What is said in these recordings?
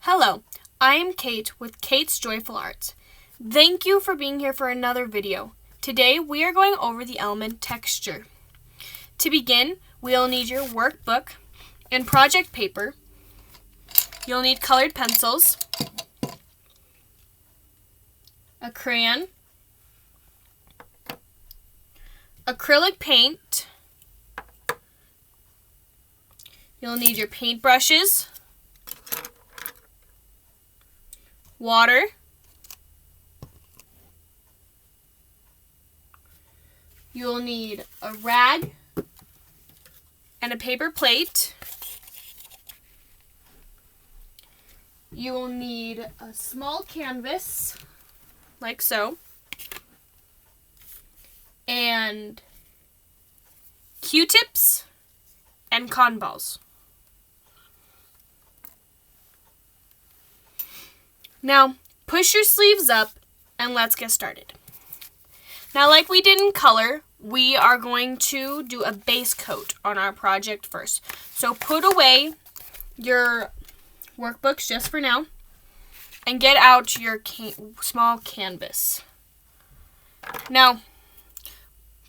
Hello, I am Kate with Kate's Joyful Arts. Thank you for being here for another video. Today we are going over the element texture. To begin, we'll need your workbook and project paper. You'll need colored pencils, a crayon, acrylic paint. You'll need your paintbrushes, water, you'll need a rag and a paper plate. You will need a small canvas, like so, and Q-tips and cotton balls. Now, push your sleeves up and let's get started. Now, like we did in color, we are going to do a base coat on our project first. So put away your workbooks just for now and get out your small canvas. Now,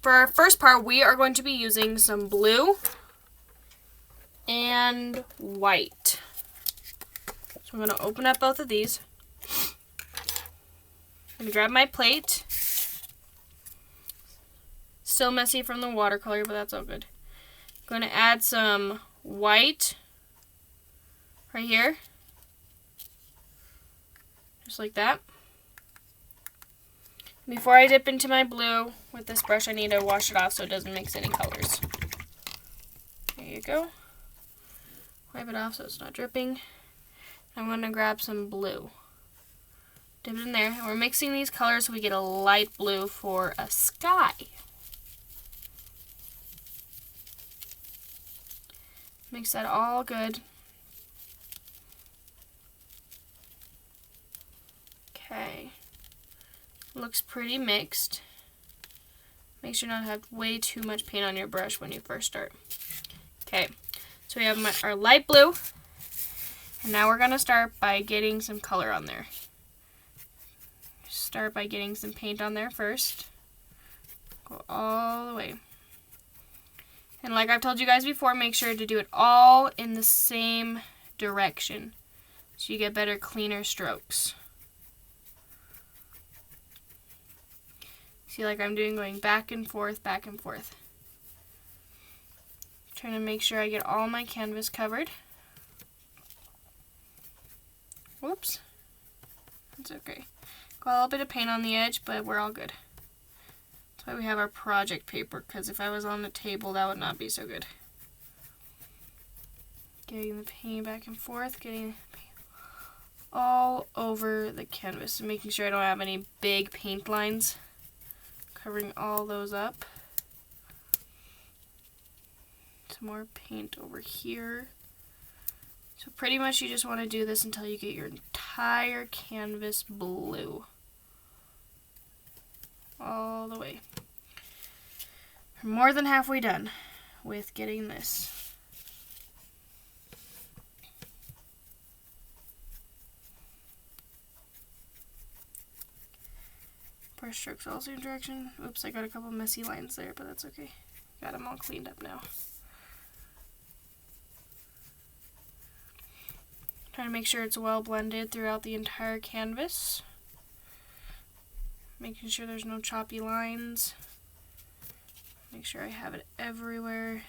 for our first part, we are going to be using some blue and white. So I'm going to open up both of these. I'm going to grab my plate. Still messy from the watercolor, but that's all good. I'm going to add some white right here. Just like that. Before I dip into my blue with this brush, I need to wash it off so it doesn't mix any colors. There you go. Wipe it off so it's not dripping. I'm going to grab some blue. Dip it in there. And we're mixing these colors so we get a light blue for a sky. Mix that all good. Okay. Looks pretty mixed. Make sure not to have way too much paint on your brush when you first start. Okay. So we have our light blue. And now we're going to start by getting some color on there. Start by getting some paint on there first. Go all the way. And like I've told you guys before, make sure to do it all in the same direction so you get better, cleaner strokes. See, like I'm doing, going back and forth, back and forth. Trying to make sure I get all my canvas covered. Whoops. That's okay. Got a little bit of paint on the edge, but we're all good. That's why we have our project paper, because if I was on the table, that would not be so good. Getting the paint back and forth, getting paint all over the canvas, and making sure I don't have any big paint lines. Covering all those up. Some more paint over here. So pretty much you just want to do this until you get your entire canvas blue. All the way. We're more than halfway done with getting this. Brush strokes all the same direction. Oops, I got a couple messy lines there, but that's okay. Got them all cleaned up now. Trying to make sure it's well blended throughout the entire canvas. Making sure there's no choppy lines. Make sure I have it everywhere.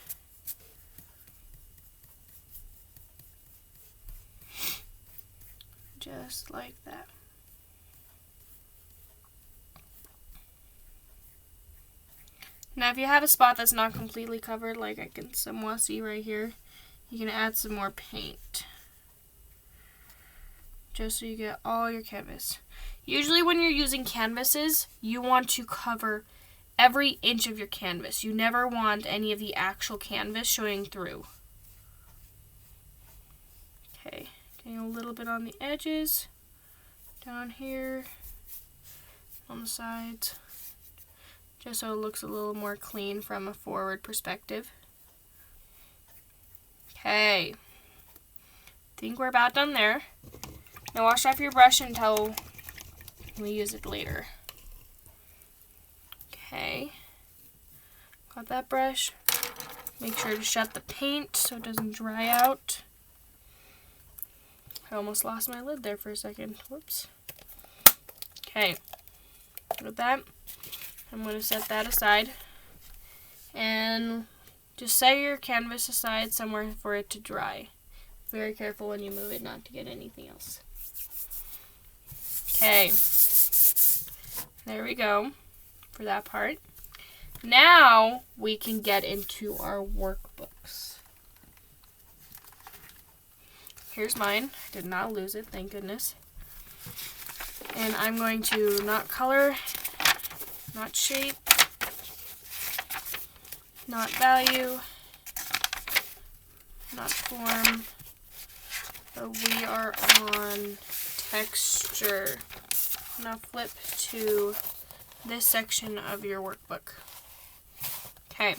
Just like that. Now if you have a spot that's not completely covered, like I can somewhat see right here, you can add some more paint. Just so you get all your canvas. Usually when you're using canvases, you want to cover every inch of your canvas. You never want any of the actual canvas showing through. Okay, getting a little bit on the edges, down here, on the sides, just so it looks a little more clean from a forward perspective. Okay, think we're about done there. Now wash off your brush until we use it later. Okay. Got that brush. Make sure to shut the paint so it doesn't dry out. I almost lost my lid there for a second. Whoops. Okay. With that, I'm going to set that aside. And just set your canvas aside somewhere for it to dry. Very careful when you move it not to get anything else. Okay. There we go for that part. Now we can get into our workbooks. Here's mine. I did not lose it, thank goodness. And I'm going to not color, not shape, not value, not form, but we are on texture. Now flip to this section of your workbook. Okay.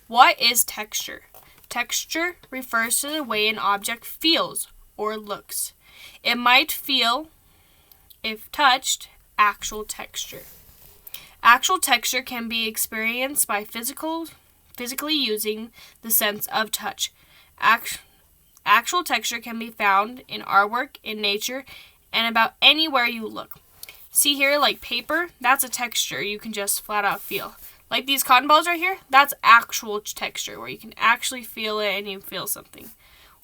What is texture? Texture refers to the way an object feels or looks. It might feel, if touched, actual texture. Actual texture can be experienced by physically using the sense of touch. Actual texture can be found in artwork, in nature, and about anywhere you look. See here, like paper, that's a texture you can just flat out feel. Like these cotton balls right here, that's actual texture, where you can actually feel it and you feel something.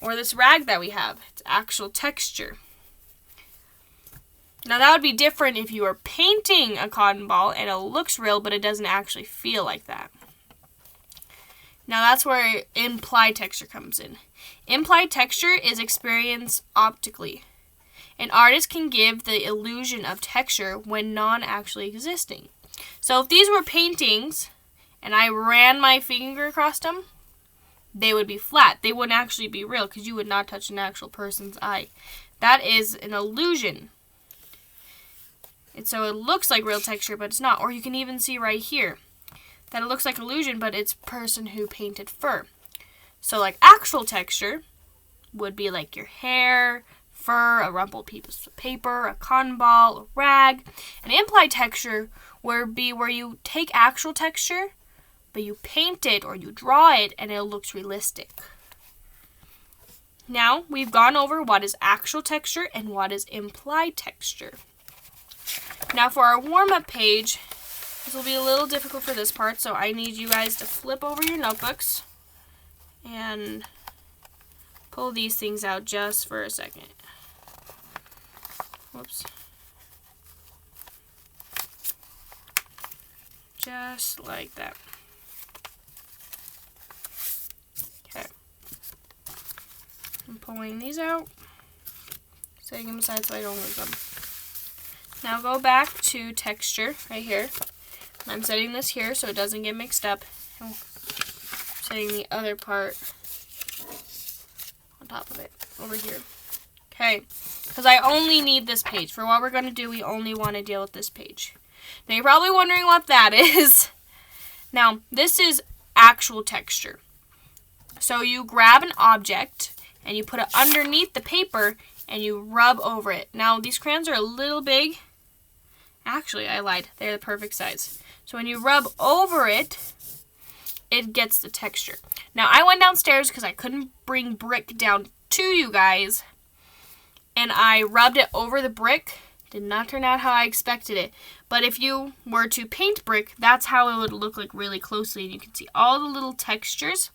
Or this rag that we have, it's actual texture. Now that would be different if you were painting a cotton ball and it looks real, but it doesn't actually feel like that. Now that's where implied texture comes in. Implied texture is experienced optically. An artist can give the illusion of texture when non-actually existing. So if these were paintings and I ran my finger across them, they would be flat. They wouldn't actually be real because you would not touch an actual person's eye. That is an illusion. And so it looks like real texture, but it's not. Or you can even see right here that it looks like illusion, but it's person who painted fur. So like actual texture would be like your hair, fur, a rumpled piece of paper, a cotton ball, a rag. An implied texture would be where you take actual texture, but you paint it or you draw it and it looks realistic. Now we've gone over what is actual texture and what is implied texture. Now for our warm-up page, this will be a little difficult for this part, so I need you guys to flip over your notebooks and pull these things out just for a second. Whoops. Just like that. Okay. I'm pulling these out, setting them aside so I don't lose them. Now go back to texture right here. I'm setting this here so it doesn't get mixed up. I'm setting the other part on top of it over here. Okay, because I only need this page. For what we're going to do, we only want to deal with this page. Now you're probably wondering what that is. Now, this is actual texture. So you grab an object and you put it underneath the paper and you rub over it. Now, these crayons are a little big. Actually, I lied. They're the perfect size. So when you rub over it, it gets the texture. Now, I went downstairs because I couldn't bring brick down to you guys, and I rubbed it over the brick. Did not turn out how I expected it. But if you were to paint brick, that's how it would look like really closely. And you can see all the little textures.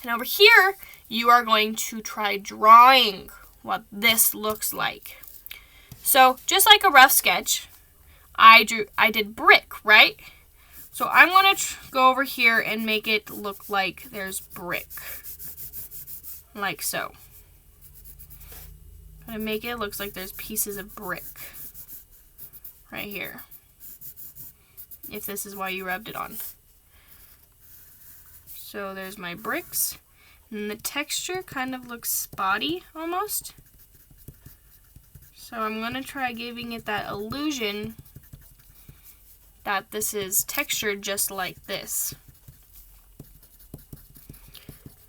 And over here, you are going to try drawing what this looks like. So just like a rough sketch, I did brick, right? So I'm going to go over here and make it look like there's brick. Like so. I'm going to make it look like there's pieces of brick right here. If this is why you rubbed it on. So there's my bricks. And the texture kind of looks spotty almost. So I'm going to try giving it that illusion that this is textured just like this.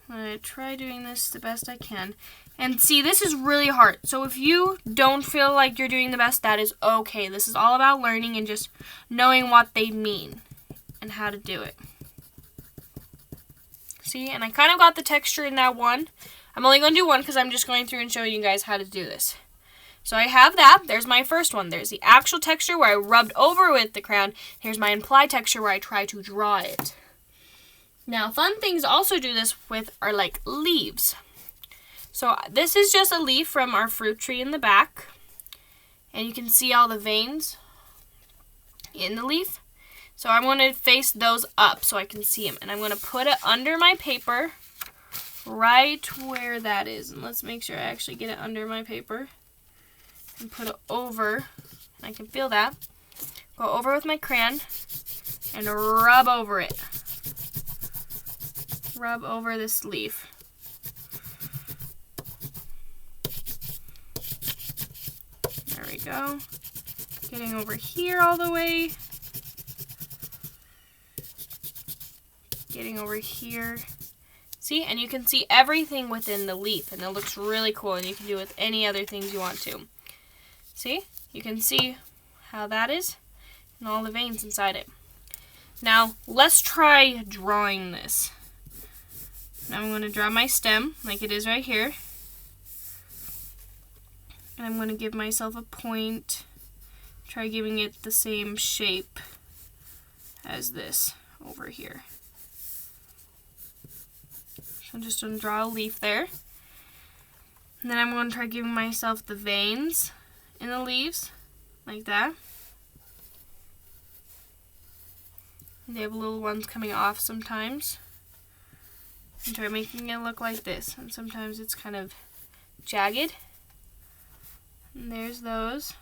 I'm going to try doing this the best I can. And see, this is really hard. So if you don't feel like you're doing the best, that is okay. This is all about learning and just knowing what they mean and how to do it. See, and I kind of got the texture in that one. I'm only going to do one because I'm just going through and showing you guys how to do this. So I have that. There's my first one. There's the actual texture where I rubbed over with the crayon. Here's my implied texture where I try to draw it. Now, fun things to also do this with are like leaves. So this is just a leaf from our fruit tree in the back. And you can see all the veins in the leaf. So I'm going to face those up so I can see them. And I'm going to put it under my paper right where that is. And let's make sure I actually get it under my paper. And put it over. I can feel that. Go over with my crayon and rub over it. Rub over this leaf. There we go. Getting over here all the way. Getting over here. See, and you can see everything within the leaf, and it looks really cool, and you can do it with any other things you want to. See, you can see how that is, and all the veins inside it. Now, let's try drawing this. Now I'm going to draw my stem, like it is right here. And I'm going to give myself a point. Try giving it the same shape as this over here. I'm just going to draw a leaf there. And then I'm going to try giving myself the veins in the leaves, like that. And they have little ones coming off sometimes. And try making it look like this. And sometimes it's kind of jagged. And there's those.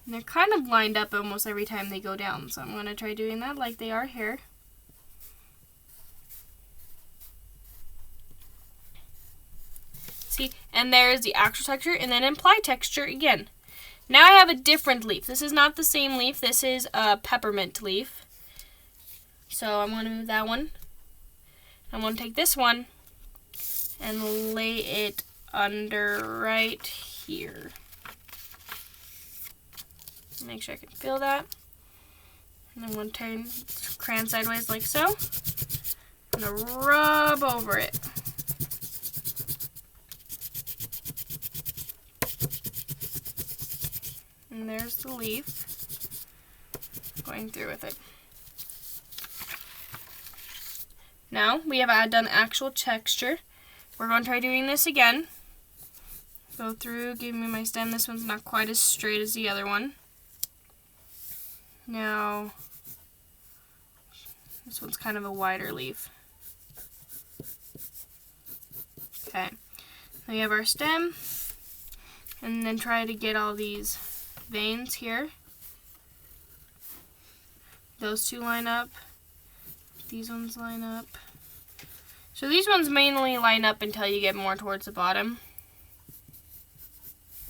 And they're kind of lined up almost every time they go down. So I'm going to try doing that like they are here. See, and there's the actual texture, and then implied texture again. Now I have a different leaf. This is not the same leaf. This is a peppermint leaf. So I'm going to move that one. I'm going to take this one and lay it under right here. Make sure I can feel that. And I'm going to turn the crayon sideways like so. I'm going to rub over it. And there's the leaf going through with it. Now we have done actual texture. We're going to try doing this again. Go through, give me my stem. This one's not quite as straight as the other one. Now, this one's kind of a wider leaf. Okay, we have our stem, and then try to get all these veins here. Those two line up. These ones line up. So these ones mainly line up until you get more towards the bottom.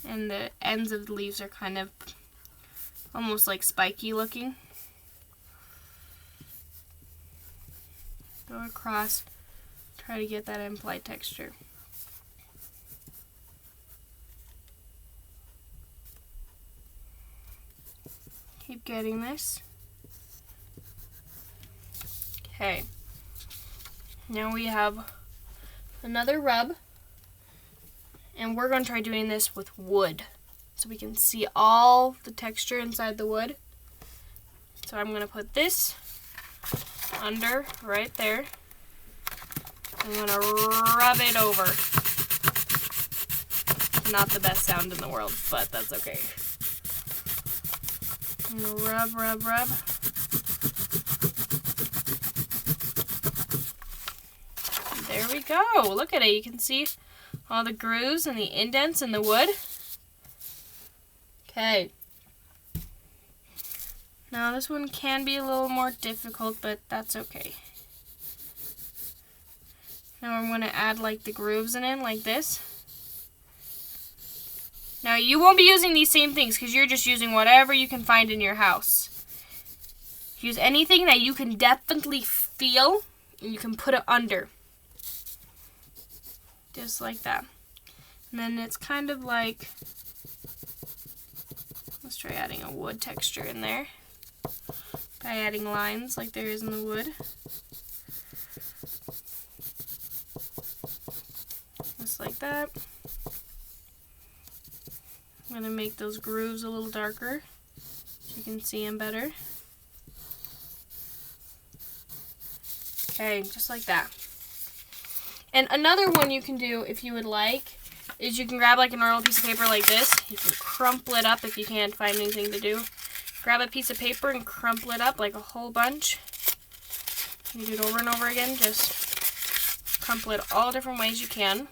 And the ends of the leaves are kind of almost like spiky looking. Go across, try to get that implied texture. Keep getting this. Okay. Now we have another rub. And we're going to try doing this with wood. So we can see all the texture inside the wood. So I'm going to put this under right there. I'm going to rub it over. Not the best sound in the world, but that's okay. I'm going to rub, rub, rub. There we go. Look at it. You can see all the grooves and the indents in the wood. Okay. Now this one can be a little more difficult, but that's okay. Now I'm going to add like the grooves in it, like this. Now you won't be using these same things because you're just using whatever you can find in your house. Use anything that you can definitely feel and you can put it under. Just like that. And then it's kind of like, let's try adding a wood texture in there by adding lines like there is in the wood. Just like that. I'm going to make those grooves a little darker so you can see them better. Okay, just like that. And another one you can do if you would like is you can grab like a normal piece of paper like this. You can crumple it up if you can't find anything to do. Grab a piece of paper and crumple it up like a whole bunch. You do it over and over again. Just crumple it all different ways you can.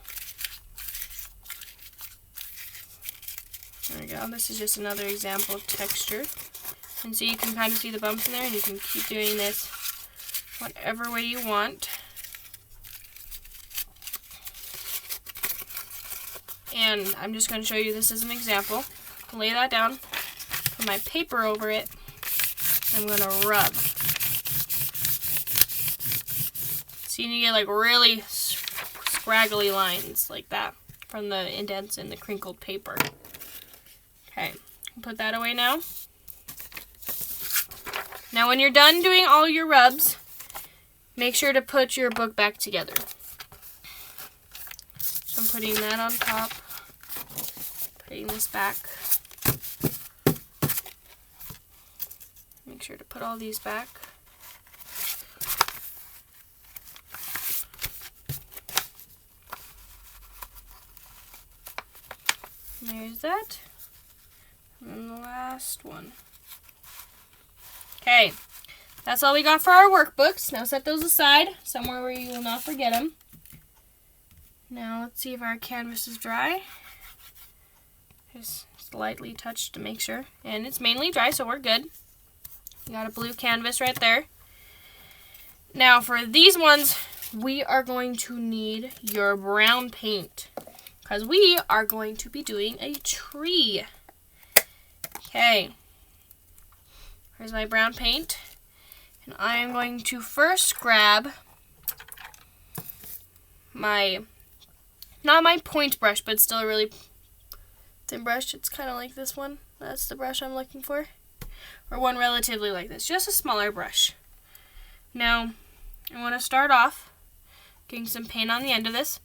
There we go. This is just another example of texture. And so you can kind of see the bumps in there, and you can keep doing this whatever way you want. And I'm just going to show you this as an example. Lay that down, put my paper over it, I'm going to rub. So you get like really scraggly lines like that from the indents in the crinkled paper. Okay, put that away now. Now when you're done doing all your rubs, make sure to put your book back together. So I'm putting that on top, putting this back. Make sure to put all these back. And there's that. And then the last one. Okay, that's all we got for our workbooks. Now set those aside, somewhere where you will not forget them. Now let's see if our canvas is dry. Just lightly touch to make sure. And it's mainly dry, so we're good. You got a blue canvas right there. Now for these ones, we are going to need your brown paint, because we are going to be doing a tree. Okay, here's my brown paint, and I am going to first grab my, not my point brush, but still a really thin brush. It's kind of like this one. That's the brush I'm looking for. Or one relatively like this, just a smaller brush. Now, I want to start off getting some paint on the end of this.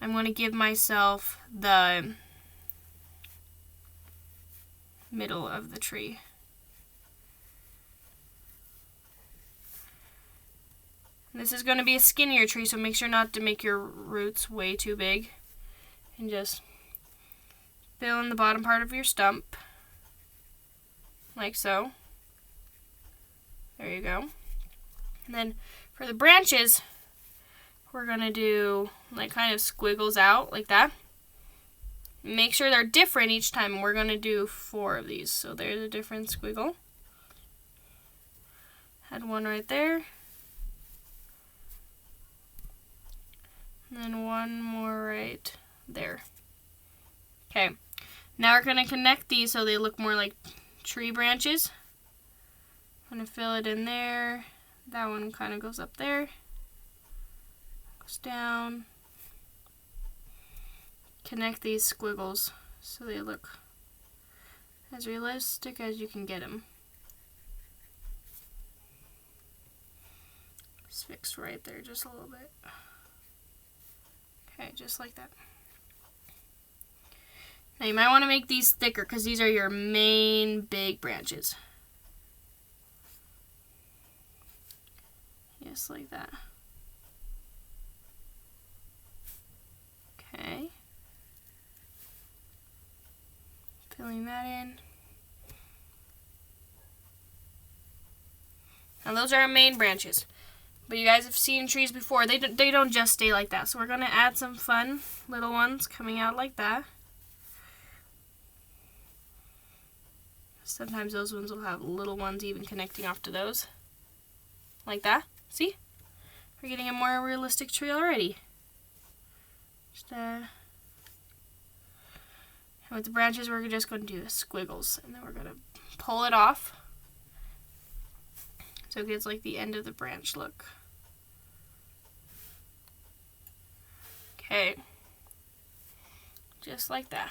I'm going to give myself the middle of the tree. And this is going to be a skinnier tree, so make sure not to make your roots way too big. And just fill in the bottom part of your stump, like so. There you go. And then for the branches, we're going to do like kind of squiggles out like that. Make sure they're different each time. We're going to do 4 of these. So there's a different squiggle. Had one right there. And then one more right there. Okay. Now we're going to connect these so they look more like tree branches. I'm going to fill it in there. That one kind of goes up there. Goes down. Connect these squiggles so they look as realistic as you can get them. It's fixed right there just a little bit. Okay, just like that. Now you might want to make these thicker because these are your main big branches. Just like that. Okay. Filling that in. Now those are our main branches. But you guys have seen trees before. They don't just stay like that. So we're going to add some fun little ones coming out like that. Sometimes those ones will have little ones even connecting off to those. Like that. See? We're getting a more realistic tree already. Just, and with the branches, we're just going to do squiggles. And then we're going to pull it off. So it gets like the end of the branch look. Okay. just like that.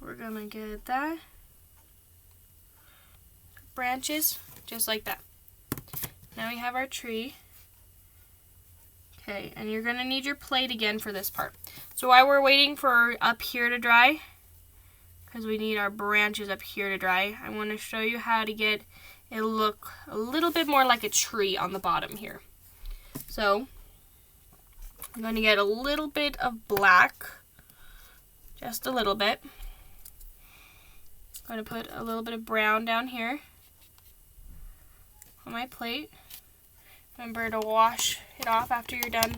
We're gonna get that. Branches, just like that. Now we have our tree. Okay, and you're gonna need your plate again for this part. So while we're waiting for up here to dry, because we need our branches up here to dry, I want to show you how to get it look a little bit more like a tree on the bottom here. So I'm going to get a little bit of black, just a little bit. I'm going to put a little bit of brown down here on my plate. Remember to wash it off after you're done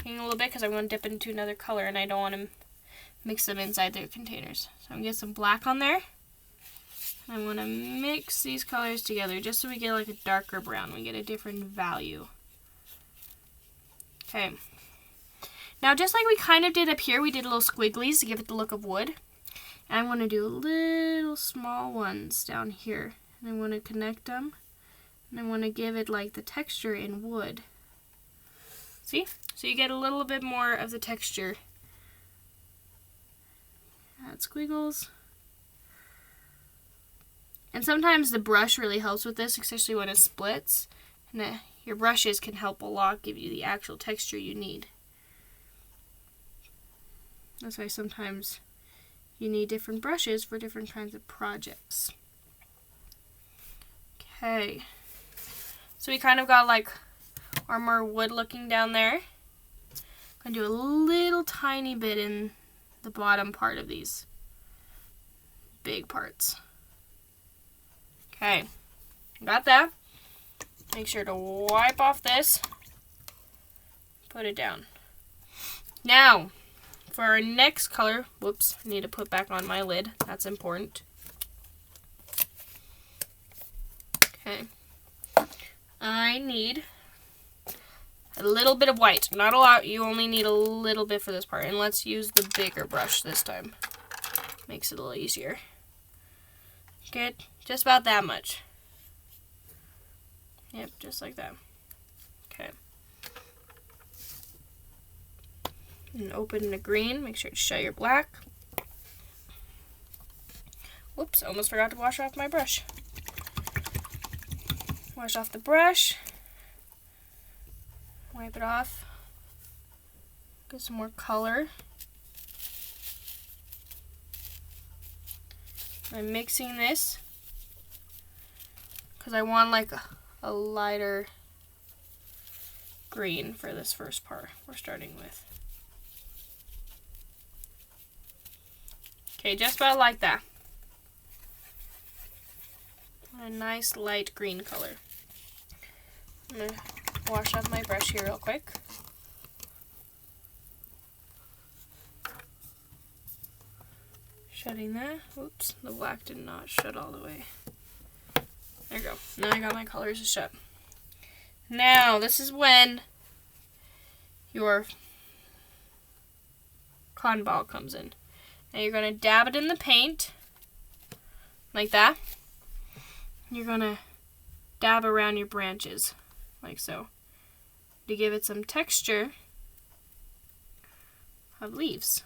eating a little bit, because I want to dip into another color and I don't want to mix them inside their containers. So I'm going to get some black on there. I want to mix these colors together just so we get like a darker brown. We get a different value. Okay. Now just like we kind of did up here, we did little squigglies to give it the look of wood. And I want to do little small ones down here. And I want to connect them. And I want to give it like the texture in wood. See? So you get a little bit more of the texture. Add squiggles. And sometimes the brush really helps with this, especially when it splits. And your brushes can help a lot, give you the actual texture you need. That's why sometimes you need different brushes for different kinds of projects. Okay. So we kind of got like our more wood looking down there. I'm going to do a little tiny bit in the bottom part of these big parts. Okay, got that. Make sure to wipe off this. Put it down. Now, for our next color, whoops, I need to put back on my lid. That's important. Okay. I need a little bit of white. Not a lot, you only need a little bit for this part. And let's use the bigger brush this time. Makes it a little easier. Get just about that much. Yep, just like that. Okay. And open the green. Make sure to shut your black. Whoops, almost forgot to wash off my brush. Wash off the brush. Wipe it off. Get some more color. I'm mixing this because I want like a lighter green for this first part we're starting with. Okay, just about like that. A nice light green color. I'm going to wash off my brush here real quick. Shutting that. Oops, the black did not shut all the way. There we go. Now I got my colors to shut. Now, this is when your cotton ball comes in. Now you're going to dab it in the paint, like that. You're going to dab around your branches, like so, to give it some texture of leaves.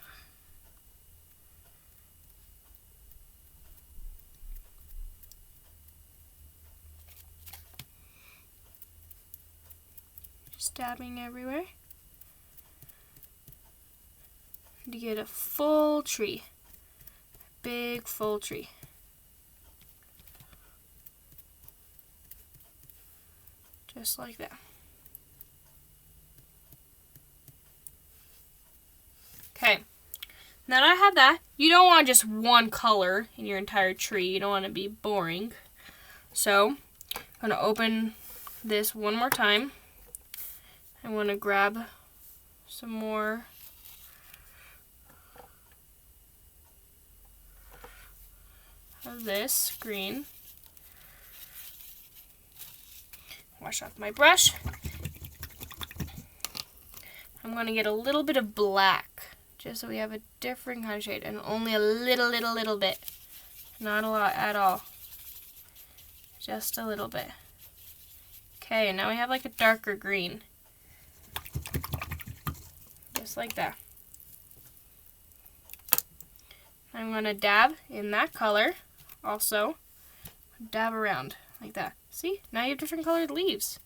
Just dabbing everywhere to get a full tree, big full tree. Just like that. Okay, now that I have that, you don't want just one color in your entire tree. You don't want to be boring. So, I'm going to open this one more time. I want to grab some more of this green. Wash off my brush. I'm going to get a little bit of black, just so we have a different kind of shade, and only a little bit. Not a lot at all. Just a little bit. Okay, now we have like a darker green. Just like that. I'm going to dab in that color. Also, dab around like that. See? Now you have different colored leaves.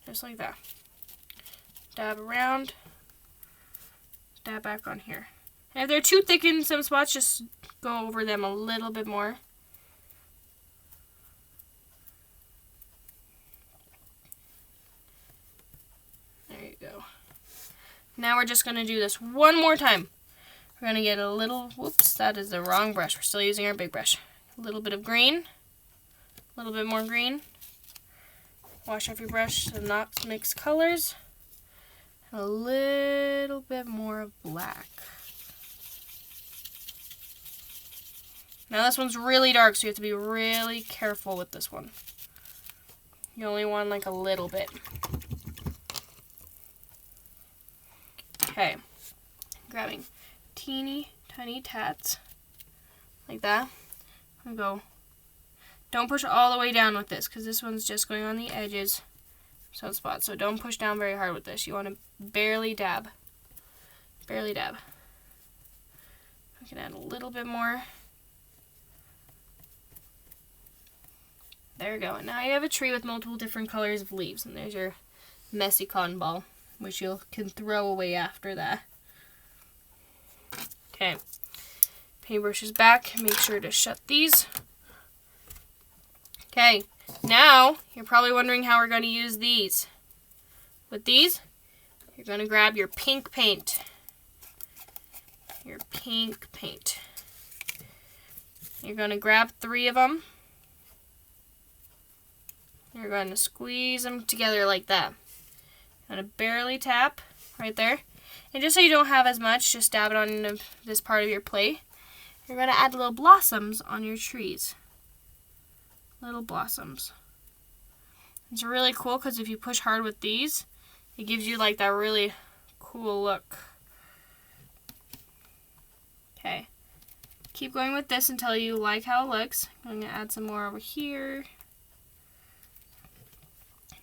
Just like that. Dab around. Dab back on here. And if they're too thick in some spots, just go over them a little bit more. There you go. Now we're just going to do this one more time. We're going to get a little, whoops, that is the wrong brush. We're still using our big brush. A little bit of green. A little bit more green. Wash off your brush to not mix colors. And a little bit more of black. Now this one's really dark, so you have to be really careful with this one. You only want like a little bit. Okay, grabbing teeny tiny tats like that. I'm gonna go. Don't push all the way down with this because this one's just going on the edges, some spots. So don't push down very hard with this. You want to barely dab. Barely dab. I can add a little bit more. There we go. And now you have a tree with multiple different colors of leaves. And there's your messy cotton ball, which you can throw away after that. Okay. Paintbrushes back. Make sure to shut these. Okay. Now, you're probably wondering how we're going to use these. With these, you're going to grab your pink paint. Your pink paint. You're going to grab 3 of them. You're going to squeeze them together like that. You're going to barely tap right there. And just so you don't have as much, just dab it on this part of your plate. You're going to add little blossoms on your trees. Little blossoms. It's really cool because if you push hard with these, it gives you like that really cool look. Okay. Keep going with this until you like how it looks. I'm going to add some more over here.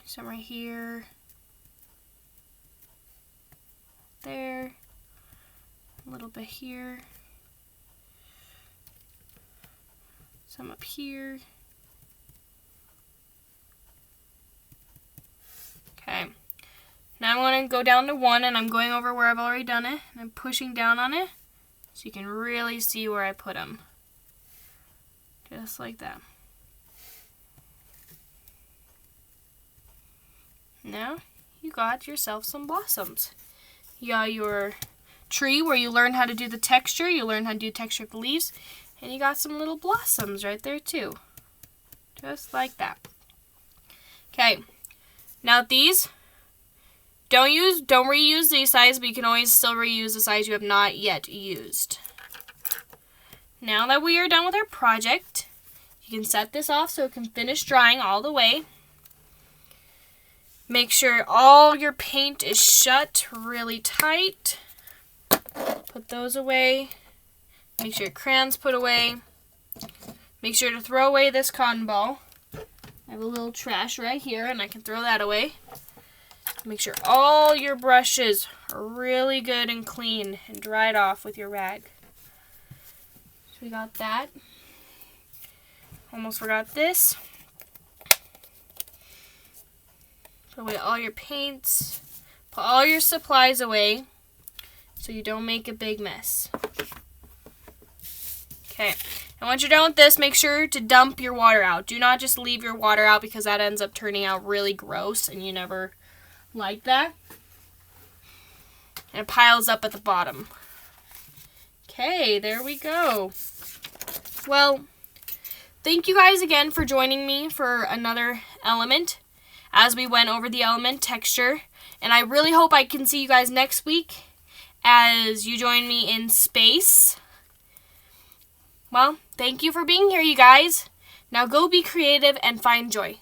Some right here. There. A little bit here. Some up here. Okay. Now I'm going to go down to 1 and I'm going over where I've already done it. And I'm pushing down on it so you can really see where I put them. Just like that. Now you got yourself some blossoms. You got your tree where you learn how to do the texture. You learn how to do texture of the leaves. And you got some little blossoms right there too. Just like that. Okay. Now these, don't reuse these sizes, but you can always still reuse the size you have not yet used. Now that we are done with our project, you can set this off so it can finish drying all the way. Make sure all your paint is shut really tight. Put those away. Make sure your crayon's put away. Make sure to throw away this cotton ball. I have a little trash right here and I can throw that away. Make sure all your brushes are really good and clean and dried off with your rag. So we got that. Almost forgot this. Put away all your paints. Put all your supplies away so you don't make a big mess. Okay, and once you're done with this, make sure to dump your water out. Do not just leave your water out because that ends up turning out really gross and you never like that. And it piles up at the bottom. Okay, there we go. Well, thank you guys again for joining me for another element as we went over the element texture. And I really hope I can see you guys next week as you join me in space. Well, thank you for being here, you guys. Now go be creative and find joy.